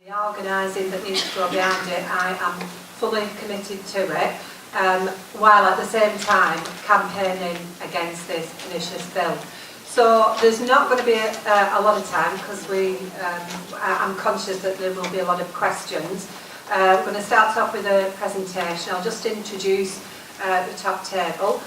The organising that needs to go behind it, I am fully committed to it, while at the same time campaigning against this pernicious bill. So there's not going to be a lot of time because I'm conscious that there will be a lot of questions. We're going to start off with a presentation. I'll just introduce the top table.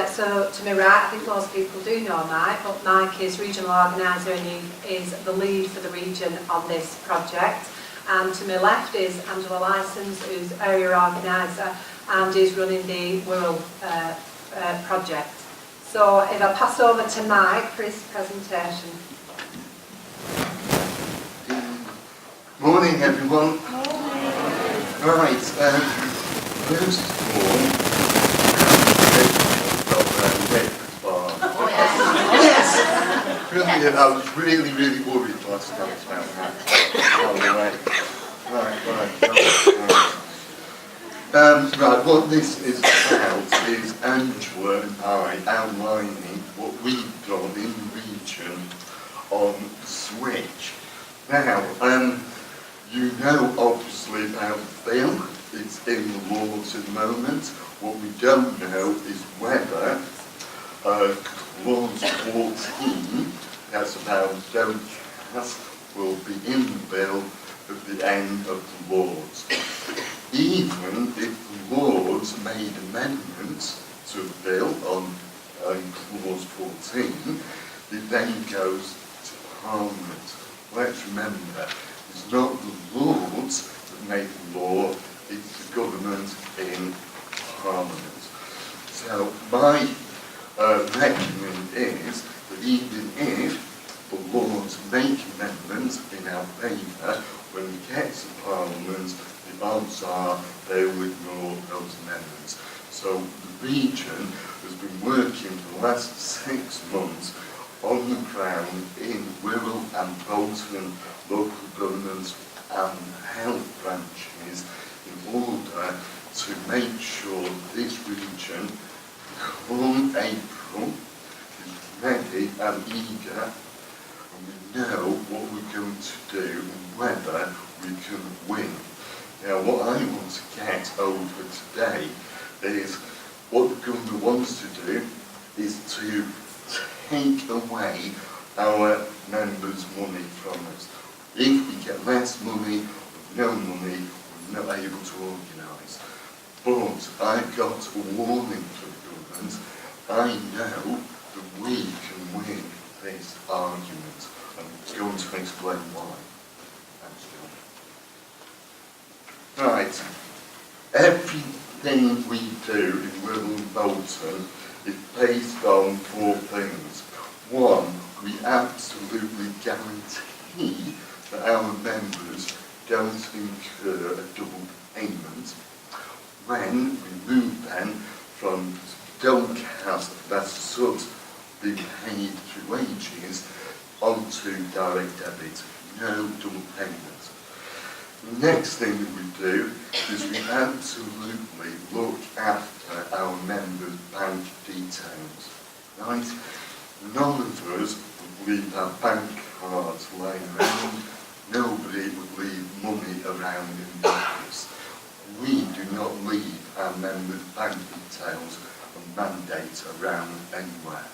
So to my right, I think most people do know Mike, but Mike is regional organiser and he is the lead for the region on this project. And to my left is Angela Licence, who's area organiser and is running the Wirral project. So if I pass over to Mike for his presentation. Morning everyone. Morning. Right, first of all, yes! Brilliant, I was really worried last night about that. Right, what this is about is Angela and I outlining what we've done in the region on Switch. Now, you know obviously about the bill, it's in the laws at the moment. What we don't know is whether clause 14, that's about don't cast, will be in the bill at the end of the Lords. Even if the Lords made amendments to the bill on clause 14, it then goes to Parliament. Let's remember, it's not the Lords that make the law, it's the government in Parliament. So my reckoning is that even if the Lords make amendments in our favour, when we get to Parliament, the odds are they will ignore those amendments. So the region has been working for the last 6 months on the ground in Wirral and Bolton local government and health branches in order to make sure this region, come April, is ready and eager, and we know what we're going to do and whether we can win. Now what I want to get over today is what the government wants to do is to take away our members' money from us. If we get less money or no money, we're not able to organise. But I've got a warning for the government. I know that we can win this argument. I'm going to explain why. Right. Everything we do in Wirral and Bolton is based on 4 things. 1, we absolutely guarantee that our members don't incur a double payment when we move them from don't cast, that's sort being paid through wages, onto direct debit. No double payment. The next thing that we do is we absolutely look after our members' bank details. Right? None of us would leave our bank cards lying around. Nobody would leave money around in the office. We do not leave our members' bank details and mandates around anywhere.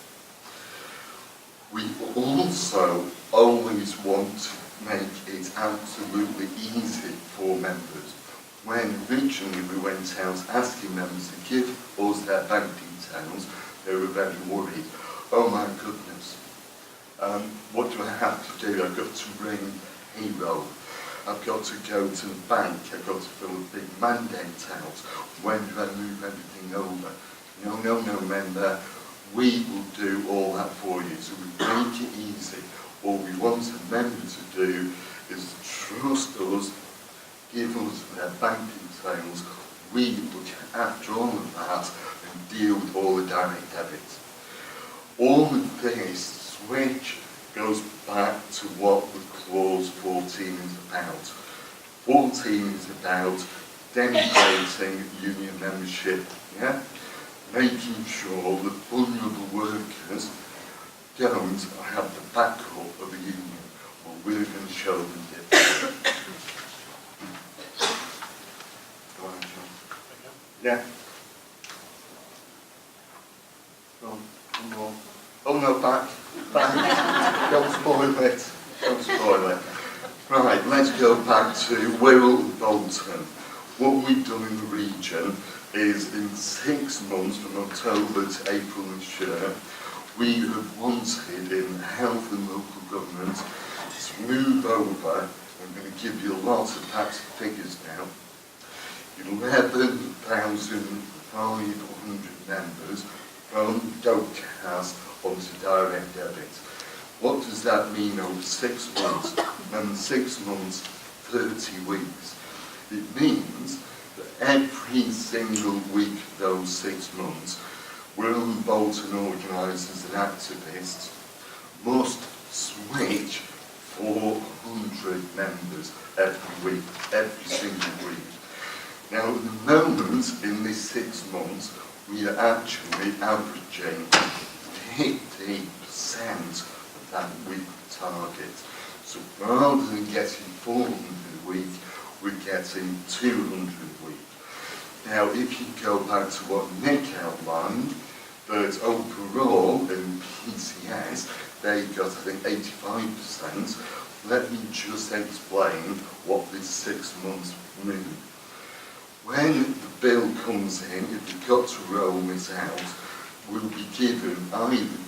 We also always want to make it absolutely easy for members. When originally we went out asking members to give us their bank details, they were very worried. Oh my goodness, what do I have to do? I've got to ring payroll. I've got to go to the bank. I've got to fill a big mandate out. When do I move everything over? No, member. We will do all that for you. So we make it easy. All we want a member to do is trust us, give us their bank details. We look after all of that and deal with all the direct debits. All of this switch goes back to what the clause 14 is about. 14 is about denigrating union membership, making sure that vulnerable workers don't have the backup of a union. Well, we're going to show them different. Go on, John. Yeah. Go on, one more. Oh no, back. Don't spoil it. Don't spoil it. Right, let's go back to Wirral and Bolton. What we've done in the region is in 6 months, from October to April this year, we have wanted in health and local government to move over, I'm going to give you a lot of tax figures now, 11,500 members from DOCAS onto direct debit. What does that mean over 6 months? And 6 months, 30 weeks. It means that every single week those 6 months, Wirral and Bolton organisers and activists must switch 400 members every week, every single week. Now at the moment, in this 6 months, we are actually averaging 50% of that week target. So rather than getting 400 a week, we're getting 200 a week. Now, if you go back to what Nick outlined, that overall in PCS, they got, I think, 85%. Let me just explain what this 6 months mean. When the bill comes in, if you've got to roll this out, we'll be given either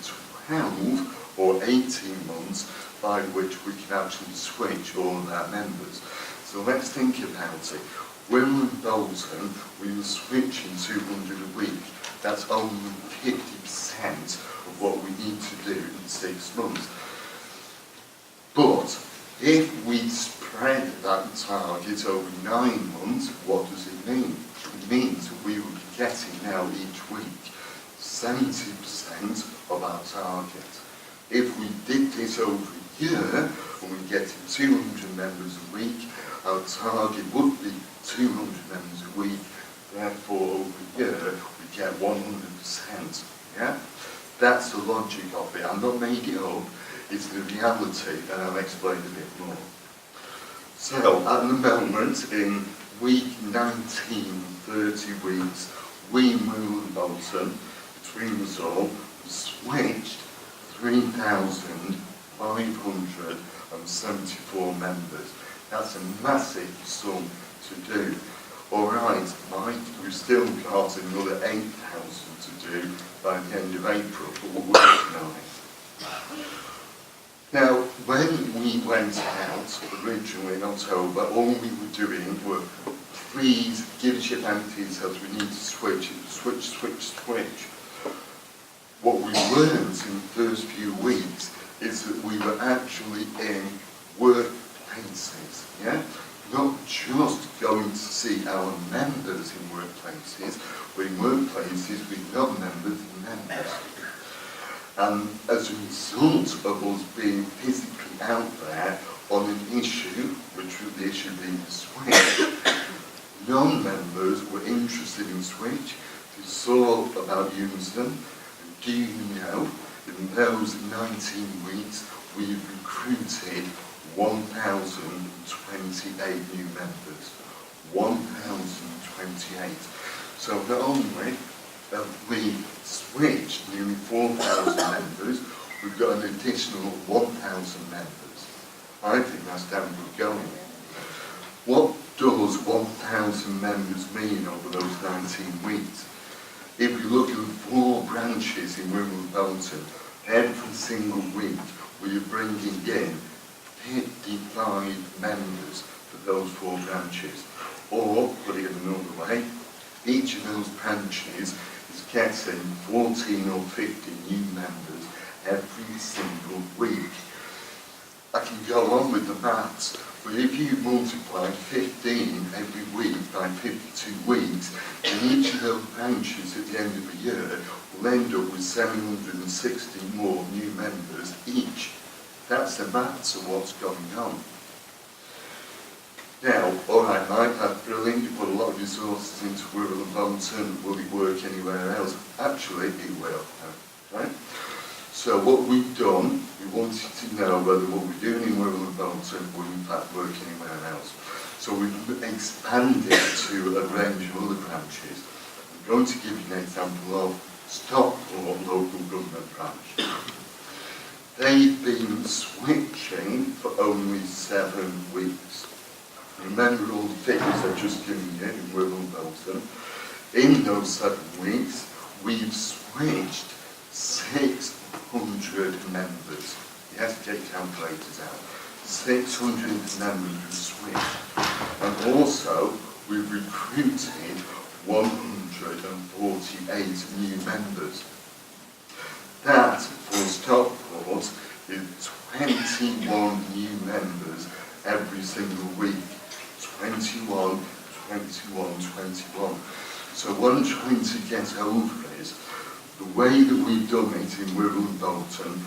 12 or 18 months by which we can actually switch all of our members. So let's think about it. Wirral and Bolton, we were switching 200 a week. That's only 50% of what we need to do in 6 months. But if we spread that target over 9 months, what does it mean? It means that we will be getting now each week 70% of our target. If we did this over a year, and we're getting 200 members a week, our target would be 200 members a week, therefore over a year we get 100%. Yeah? That's the logic of it. I'm not making it up, it's the reality, and I'll explain a bit more. So, at the moment, in week 19, 30 weeks, we, Wirral and Bolton, between us all, switched 3,574 members. That's a massive sum to do. Alright, Mike, we've still got another 8,000 to do by the end of April, but we're working on it. Now, when we went out originally in October, all we were doing were, please give us your bank details, we need to switch. What we learned in the first few weeks is that we were actually in workplaces, yeah? Not just going to see our members in workplaces, but in workplaces with non-members and members. And as a result of us being physically out there on an issue, which was the issue being the switch, non-members were interested in switch. They saw about UNISON. Do you know, in those 19 weeks, we've recruited 1,028 new members. 1,028. So not only have we switched nearly 4,000 members, we've got an additional 1,000 members. I think that's damn good going. What does 1,000 members mean over those 19 weeks? If we look at the 4 branches in Wirral and Bolton, every single week we are bringing in 55 members for those 4 branches. Or, put it another way, each of those branches is getting 14 or 50 new members every single week. I can go on with the maths, but if you multiply 15 every week by 52 weeks, then each of those branches at the end of the year will end up with 760 more new members each. That's the maths of what's going on. Now, alright Mike, that's brilliant, you put a lot of resources into Wirral and Bolton, will it work anywhere else? Actually, it will, right? So what we've done, we wanted to know whether what we're doing in Wirral and Bolton will in fact work anywhere else. So we've expanded to a range of other branches. I'm going to give you an example of Stockport local government branch. They've been switching for only 7 weeks. Remember all the figures I've just given you in Wirral and Bolton. In those 7 weeks, we've switched 600 members. You have to get calculators out. 600 members have switched. And also, we've recruited 148 new members. That, for Stockport, is 21 new members every single week. 21, 21, 21. So what I'm trying to get over is, the way that we've done it in Wirral and Bolton,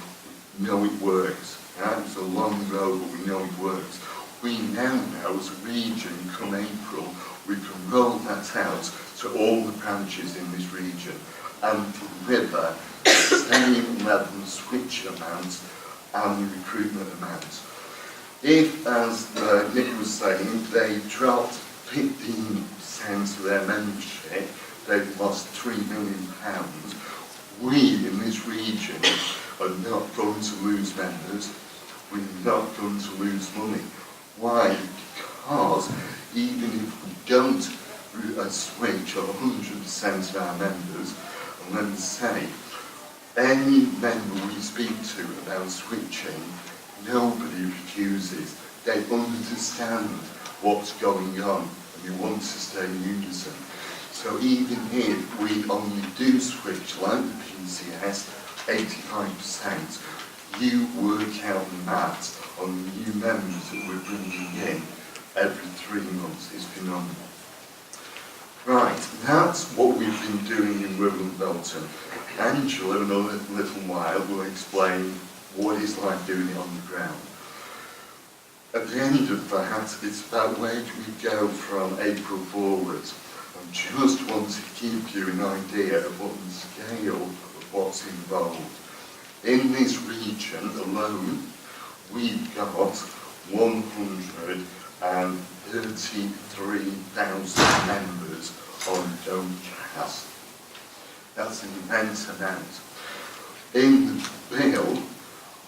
we know it works. Yeah? It's a long road, but we know it works. We now know as a region, come April, we can roll that out to all the branches in this region and deliver the same level of switch amounts and the recruitment amounts. If, as Nick was saying, they dropped 15% of their membership, they've lost £3 million. We in this region are not going to lose members, we're not going to lose money. Why? Because even if we don't switch 100% of our members, and let's say any member we speak to about switching, nobody refuses. They understand what's going on and they want to stay in UNISON. So even if we only do switch like the PCS, 85%, you work out the maths on the new members that we're bringing in every 3 months. It's phenomenal. Right, that's what we've been doing in Wirral and Bolton. Angela, in a little while, will explain what it's like doing it on the ground. At the end of that, it's about where do we go from April forwards. I just want to give you an idea of what the scale of what's involved. In this region alone, we've got 133,000 members on Doncaster. That's an immense amount. In the bill,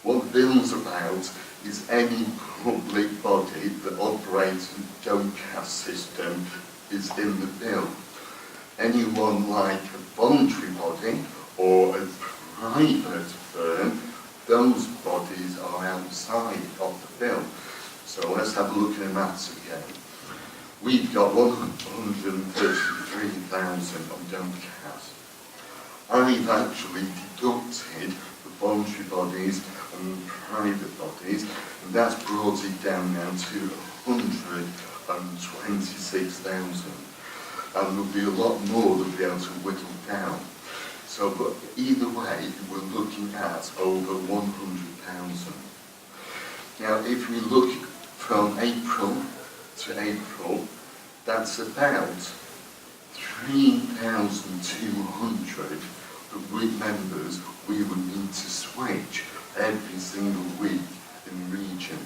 what the bill's about is any public body that operates the Doncaster system is in the bill. Anyone like a voluntary body or a private firm, those bodies are outside of the bill. So let's have a look at the maths again. We've got 133,000 on Doncaster. I've actually deducted the voluntary bodies and the private bodies, and that's brought it down now to 126,000. And there'll be a lot more that we'll be able to whittle down. So, but either way, we're looking at over 100,000. Now, if we look from April to April, that's about 3,200 members we would need to switch every single week in the region.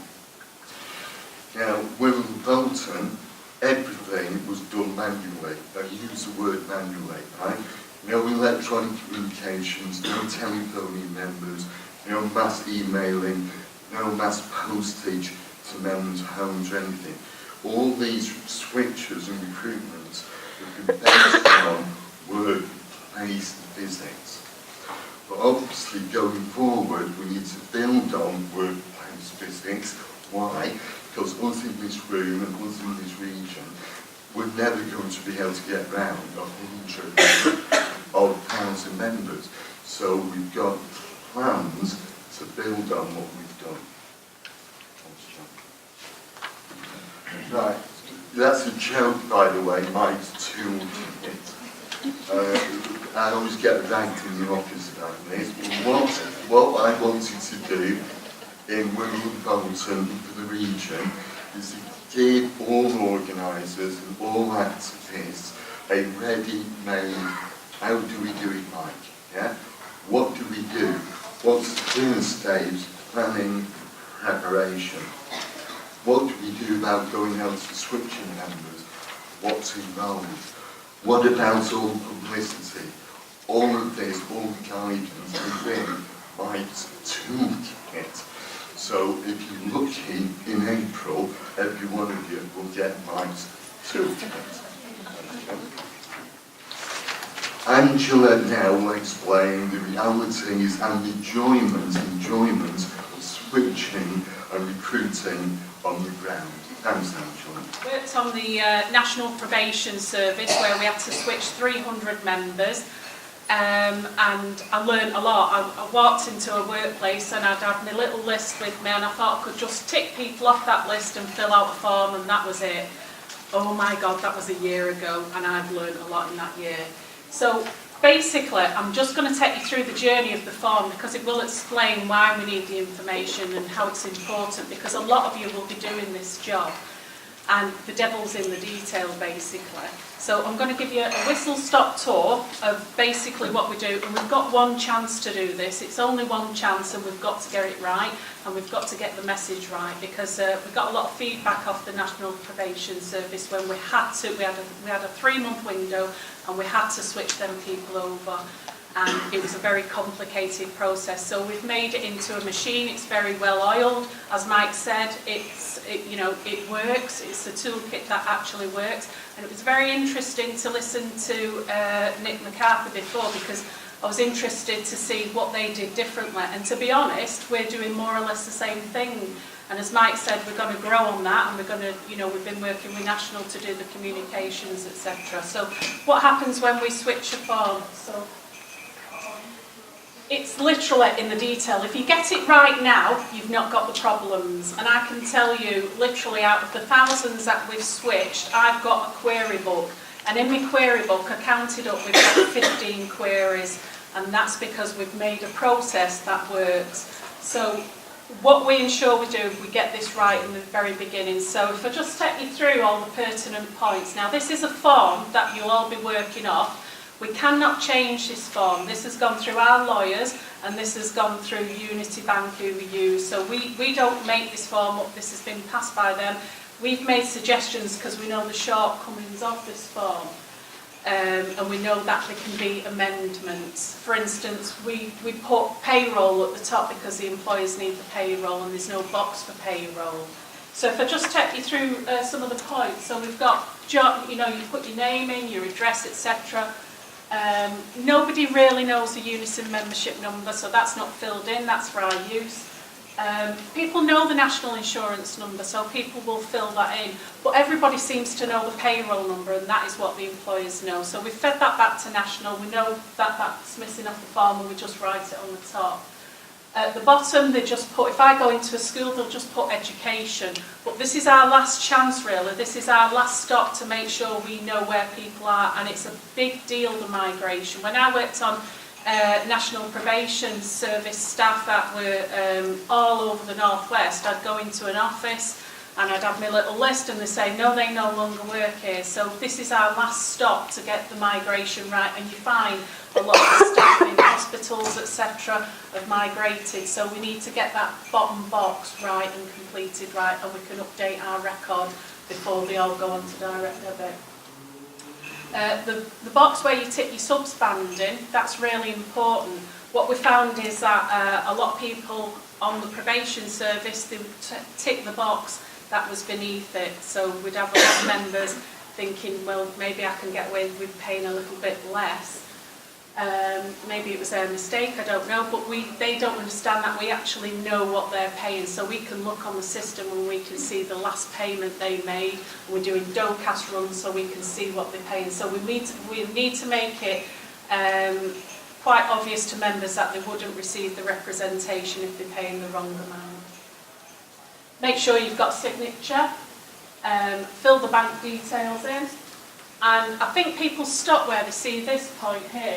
Now, Wirral and Bolton, everything was done manually. I use the word manually, right? No electronic communications, no telephoning members, no mass emailing, no mass postage to members' homes or anything. All these switches and recruitments have been based on workplace visits. But obviously going forward we need to build on workplace visits. Why? Because us in this room and us in this region, we're never going to be able to get round 100,000 members. So we've got plans to build on what we've done. Right, that's a joke, by the way, Mike's too. I always get ragged in the office about this, but what I wanted to do in Wirral and Bolton for the region is to give all organisers and all activists a ready-made, how do we do it, Mike? Yeah? What do we do? What's the first stage? Planning, preparation. What do we do about going out to switching members? What's involved? What about all publicity? All of this, all the guidance within Mike's toolkit. So if you're lucky, in April, every one of you will get Mike's toolkit. Angela now will explain the realities and enjoyment of switching and recruiting on the ground. Thanks, Angela. Worked on the National Probation Service where we had to switch 300 members. And I learned a lot. I walked into a workplace and I'd had my little list with me and I thought I could just tick people off that list and fill out a form and that was it. Oh my God, that was a year ago and I've learned a lot in that year. So basically, I'm just going to take you through the journey of the form because it will explain why we need the information and how it's important because a lot of you will be doing this job and the devil's in the detail basically. So I'm going to give you a whistle-stop tour of basically what we do and we've got one chance to do this. It's only one chance and we've got to get it right and we've got to get the message right because we got a lot of feedback off the National Probation Service when we had to. We had a 3-month window and we had to switch them people over and it was a very complicated process. So we've made it into a machine. It's very well oiled. As Mike said, it works. It's a toolkit that actually works. And it was very interesting to listen to Nick McCarthy before because I was interested to see what they did differently. And to be honest, we're doing more or less the same thing. And as Mike said, we're going to grow on that and we're going to, we've been working with National to do the communications, etc. So what happens when we switch a form? So it's literally in the detail. If you get it right now, you've not got the problems. And I can tell you, literally out of the thousands that we've switched, I've got a query book. And in my query book, I counted up, we've got 15 queries. And that's because we've made a process that works. So what we ensure we do, we get this right in the very beginning. So if I just take you through all the pertinent points. Now, this is a form that you'll all be working off. We cannot change this form. This has gone through our lawyers and this has gone through Unity Bank who we use. So we don't make this form up. This has been passed by them. We've made suggestions because we know the shortcomings of this form. And we know that there can be amendments. For instance, we put payroll at the top because the employers need the payroll and there's no box for payroll. So if I just take you through some of the points. So we've got, you put your name in, your address, etc. Nobody really knows the UNISON membership number, so that's not filled in, that's for our use. People know the national insurance number, so people will fill that in, but everybody seems to know the payroll number and that is what the employers know. So we've fed that back to national, we know that that's missing off the form and we just write it on the top. At the bottom they just put, if I go into a school they'll just put education, but this is our last chance really, this is our last stop to make sure we know where people are and it's a big deal, the migration. When I worked on National Probation Service staff that were all over the Northwest, I'd go into an office and I'd have my little list and they say no, they no longer work here. So this is our last stop to get the migration right and you find a lot of the staff in hospitals etc. have migrated, so we need to get that bottom box right and completed right and we can update our record before they all go on to direct debit. The box where you tick your subs banding, that's really important. What we found is that a lot of people on the probation service, they would tick the box that was beneath it. So we'd have a lot of members thinking, well, maybe I can get away with paying a little bit less. Maybe it was their mistake, I don't know, but they don't understand that we actually know what they're paying, so we can look on the system and we can see the last payment they made. We're doing DOCAS runs so we can see what they're paying. So we need to make it quite obvious to members that they wouldn't receive the representation if they're paying the wrong amount. Make sure you've got signature, fill the bank details in, and I think people stop where they see this point here.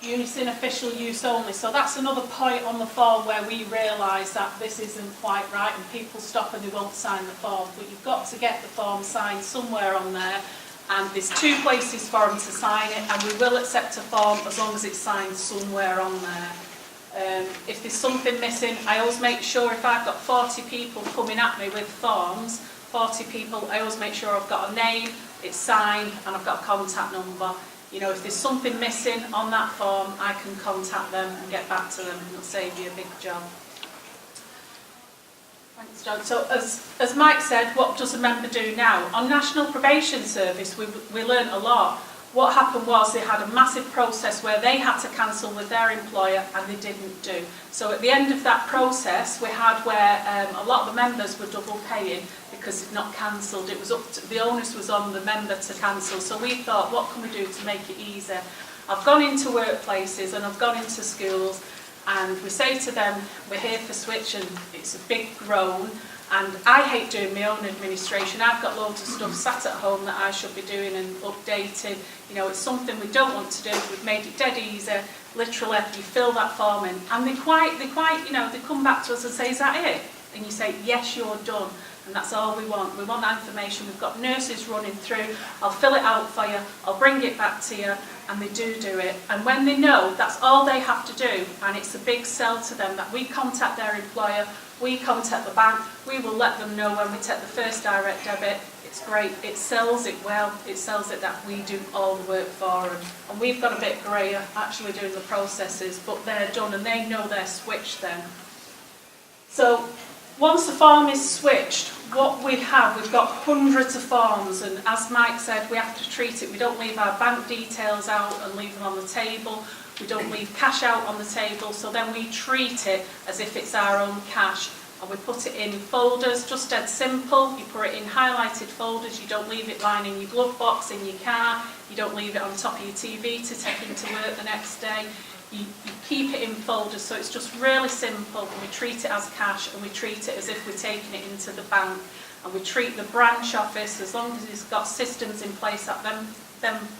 UNISON official use only. So that's another point on the form where we realise that this isn't quite right and people stop and they won't sign the form. But you've got to get the form signed somewhere on there and there's 2 places for them to sign it and we will accept a form as long as it's signed somewhere on there. If there's something missing, I always make sure if I've got 40 people coming at me with forms, 40 people, I always make sure I've got a name, it's signed, and I've got a contact number. You know, if there's something missing on that form, I can contact them and get back to them, and it'll save you a big job. Thanks, John. So as Mike said, what does a member do now? On National Probation Service, we learned a lot. What happened was they had a massive process where they had to cancel with their employer and they didn't do. So at the end of that process, we had where a lot of the members were double paying because they'd not cancelled. It was up to, the onus was on the member to cancel. So we thought, what can we do to make it easier? I've gone into workplaces and I've gone into schools, and we say to them, we're here for Switch, and it's a big groan. And I hate doing my own administration. I've got loads of stuff sat at home that I should be doing and updating. You know, it's something we don't want to do. We've made it dead easy. Literally, you fill that form in. And they quite, you know, they come back to us and say, is that it? And you say, yes, you're done. And that's all we want. We want that information. We've got nurses running through. I'll fill it out for you. I'll bring it back to you. And they do it. And when they know that's all they have to do, and it's a big sell to them that we contact their employer, we contact the bank, we will let them know when we take the first direct debit. It's great. It sells it well. It sells it that we do all the work for them. And we've got a bit grayer actually doing the processes, but they're done and they know they're switched then. So once the form is switched, what we have, we've got hundreds of forms, and as Mike said, we have to treat it. We don't leave our bank details out and leave them on the table. We don't leave cash out on the table, so then we treat it as if it's our own cash. And we put it in folders, just dead simple. You put it in highlighted folders. You don't leave it lying in your glove box in your car. You don't leave it on top of your TV to take into work the next day. You keep it in folders, so it's just really simple. And we treat it as cash, and we treat it as if we're taking it into the bank. And we treat the branch office, as long as it's got systems in place that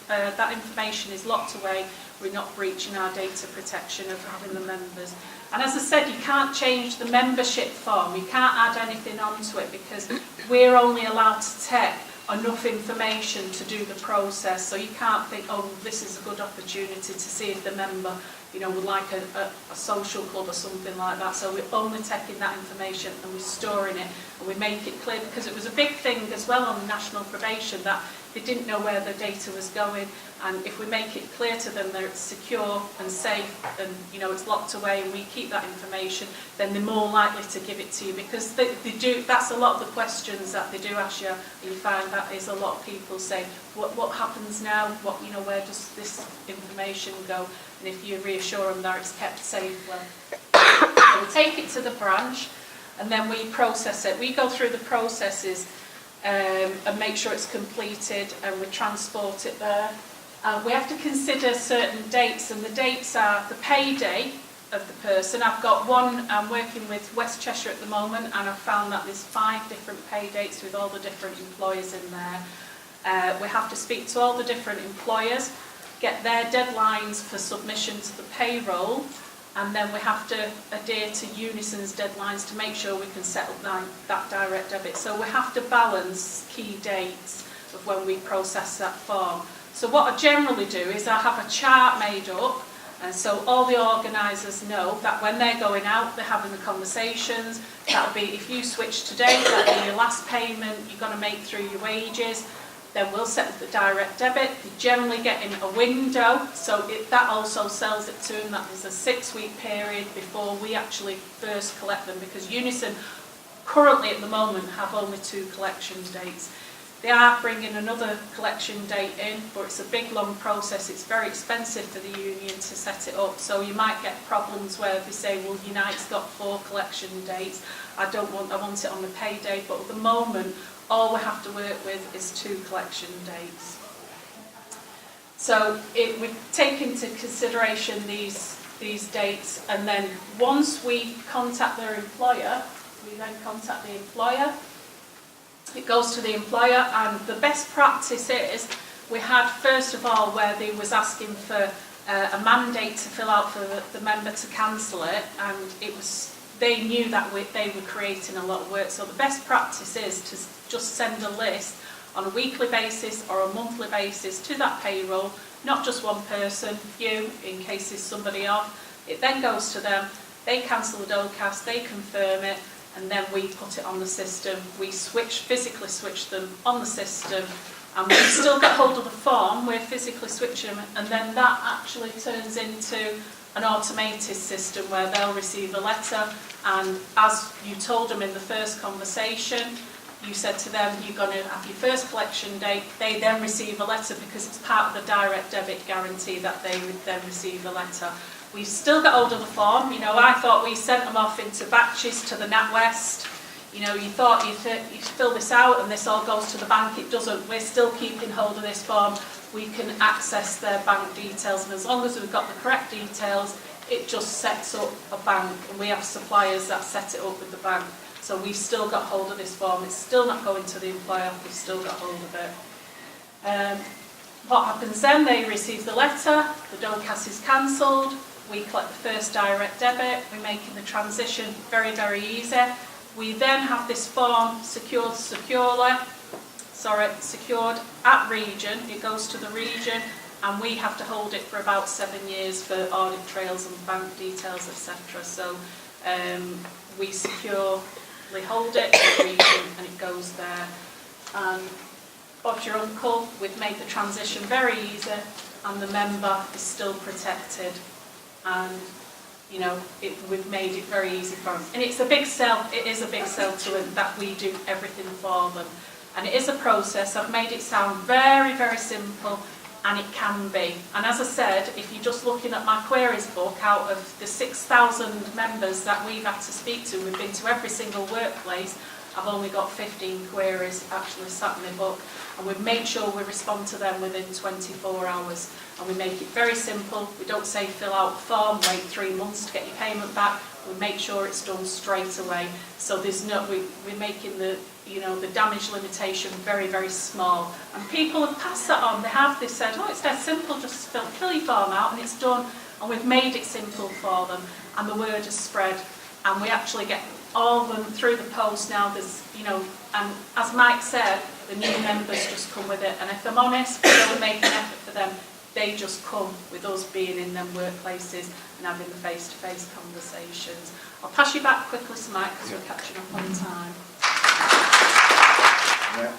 that information is locked away, we're not breaching our data protection of having the members. And as I said, you can't change the membership form. You can't add anything onto it because we're only allowed to take enough information to do the process. So you can't think, oh, this is a good opportunity to see if the member, you know, would like a social club or something like that. So we're only taking that information and we're storing it, and we make it clear, because it was a big thing as well on national probation that they didn't know where the data was going. And if we make it clear to them that it's secure and safe and, you know, it's locked away and we keep that information, then they're more likely to give it to you, because they do. That's a lot of the questions that they do ask you. And you find that is a lot of people say, what happens now? What, you know, where does this information go? And if you reassure them that it's kept safely, so we take it to the branch and then we process it. We go through the processes and make sure it's completed, and we transport it there. We have to consider certain dates, and the dates are the payday of the person. I've got one, I'm working with West Cheshire at the moment, and I've found that there's 5 different pay dates with all the different employers in there. We have to speak to all the different employers, get their deadlines for submission to the payroll, and then we have to adhere to UNISON's deadlines to make sure we can set up that direct debit. So we have to balance key dates of when we process that form. So what I generally do is I have a chart made up, and so all the organisers know that when they're going out, they're having the conversations. That'll be, if you switch today, that'll be your last payment you're going to make through your wages. Then we'll set up the direct debit. They generally get in a window, so that also sells it to them that there's a 6-week period before we actually first collect them, because UNISON currently at the moment have only 2 collection dates. They are bringing another collection date in, but it's a big long process. It's very expensive for the union to set it up, so you might get problems where they say, well, Unite's got 4 collection dates. I want it on the payday, but at the moment all we have to work with is 2 collection dates. So we take into consideration these dates, and then once we contact their employer, we then contact the employer. It goes to the employer, and the best practice is, we had first of all where they was asking for a mandate to fill out for the member to cancel it, and it was, they knew that they were creating a lot of work. So the best practice is to just send a list on a weekly basis or a monthly basis to that payroll, not just one person, you, in case there's somebody off. It then goes to them, they cancel the DOCAS, they confirm it, and then we put it on the system. We physically switch them on the system, and we still get hold of the form, we physically switch them, and then that actually turns into an automated system where they'll receive a letter, and as you told them in the first conversation, you said to them, you're going to have your first collection date. They then receive a letter because it's part of the direct debit guarantee that they would then receive a letter. We've still got hold of the form. You know, I thought we sent them off into batches to the NatWest. You know, you thought you fill this out and this all goes to the bank. It doesn't. We're still keeping hold of this form. We can access their bank details, and as long as we've got the correct details, it just sets up a bank, and we have suppliers that set it up with the bank. So we've still got hold of this form. It's still not going to the employer. We've still got hold of it. What happens then? They receive the letter. The DOCAS is cancelled. We collect the first direct debit. We're making the transition very, very easy. We then have this form secured at region. It goes to the region, and we have to hold it for about 7 years for audit trails and bank details, etc. So we securely hold it at region, and it goes there. And Bod's your uncle, we've made the transition very easy, and the member is still protected. And you know, we've made it very easy for them. And it's a big sell, it is a big sell to them that we do everything for them. And it is a process. I've made it sound very, very simple, and it can be. And as I said, if you're just looking at my queries book, out of the 6,000 members that we've had to speak to, we've been to every single workplace, I've only got 15 queries actually sat in my book, and we've made sure we respond to them within 24 hours. And we make it very simple. We don't say fill out a form, wait 3 months to get your payment back. We make sure it's done straight away. So there's no, we're making the, you know, the damage limitation very, very small. And people have passed that on. They said, oh, it's dead simple, just fill your form out and it's done. And we've made it simple for them, and the word has spread. And we actually get all of them through the post now. There's, you know, and as Mike said, the new members just come with it. And if I'm honest, we don't make an effort for them. They just come with us being in them workplaces and having the face-to-face conversations. I'll pass you back quickly to Mike because we're catching up on time. Yeah.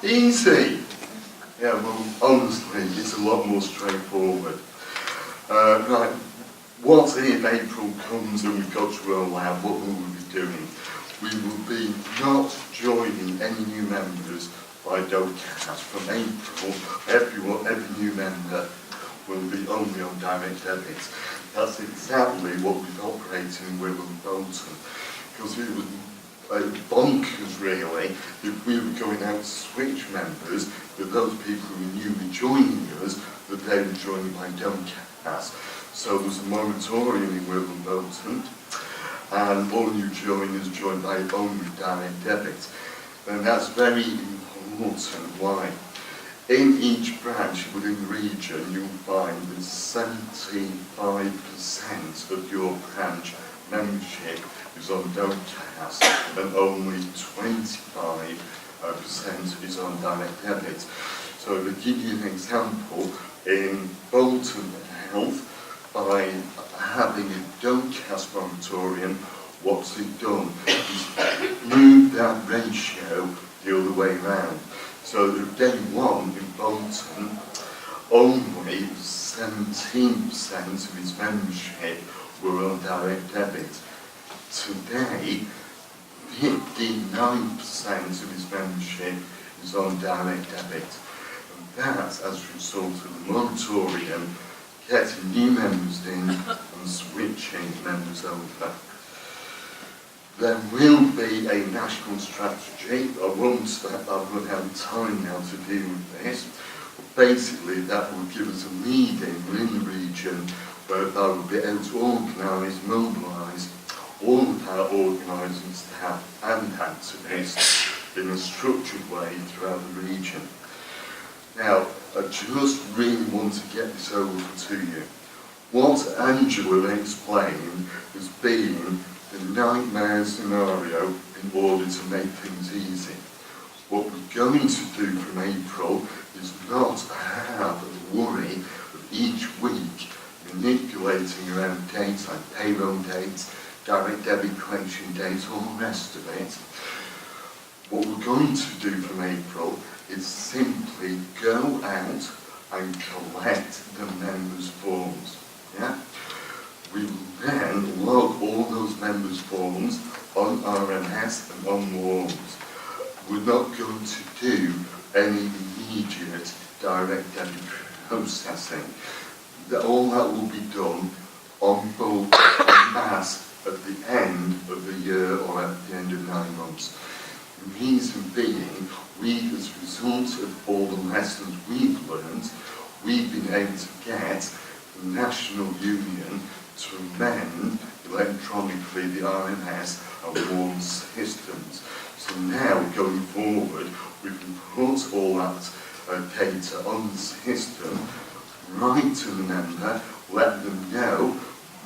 Easy. Yeah, well, honestly, it's a lot more straightforward. Right, what if April comes and we've got to roll out, what will we be doing? We will be not joining any new members by DOCAS. From April, every new member will be only on direct debit. That's exactly what we've operated in Wirral and Bolton. Because it was bonkers, really, if we were going out to switch members, that those people who were newly joining us, that they were joining by DOCAS. So there's a moratorium in Wirral and Bolton, and all new joiners joined by only direct debit. And that's very important. Why? In each branch within the region, you'll find that 75% of your branch membership is on DOCAS, and only 25% is on direct debit. So to give you an example, in Bolton Health, by having a DOCAS moratorium, what's it done? It's moved that ratio the other way round. So at day one in Bolton, only 17% of its membership were on direct debit. Today, 59% of its membership is on direct debit. And that's as a result of the moratorium, getting new members in and switching members over. There will be a national strategy. I won't run out of time now to deal with this. But basically, that will give us a lead-in within the region whereby we'll be able to organise, mobilise all of our organising staff and activists in a structured way throughout the region. Now, I just really want to get this over to you. What Angela explained as being the nightmare scenario in order to make things easy. What we're going to do from April is not have a worry each week manipulating around dates like payroll dates, direct debit collection dates, all the rest of it. What we're going to do from April is simply go out and collect the members' forms. Yeah? We will then log all those members' forms on RMS and on Warms. We're not going to do any immediate direct debit processing. All that will be done on bulk, en masse, at the end of the year or at the end of 9 months. The reason being, as a result of all the lessons we've learned, we've been able to get the National Union to amend electronically the RMS and WARN systems. So now, going forward, we can put all that data on the system, write to the member, let them know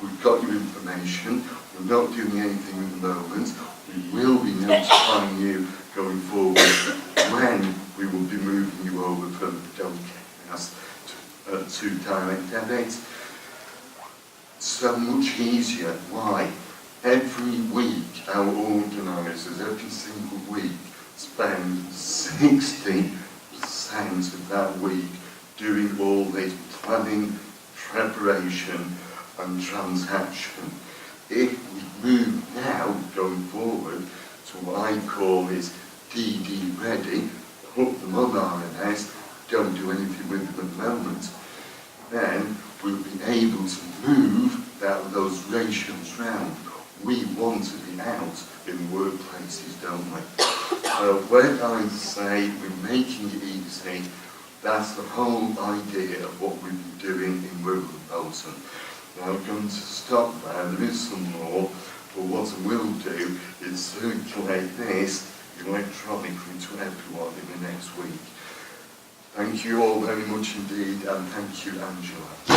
we've got your information, we're not doing anything at the moment, we will be notifying you going forward when we will be moving you over from Debit to direct debit. So much easier. Why? Every week our organisers, every single week, spend 60% of that week doing all this planning, preparation and transaction. If we move now, going forward, to what I call is DD ready, put them on RMS, don't do anything with them at the moment, then we'll be able to move those ratios round. We want to be out in workplaces, don't we? So when I say we're making it easy, that's the whole idea of what we've been doing in Wirral and Bolton. Now I'm going to stop there, there is some more, but what I will do is circulate this electronically to everyone in the next week. Thank you all very much indeed, and thank you, Angela.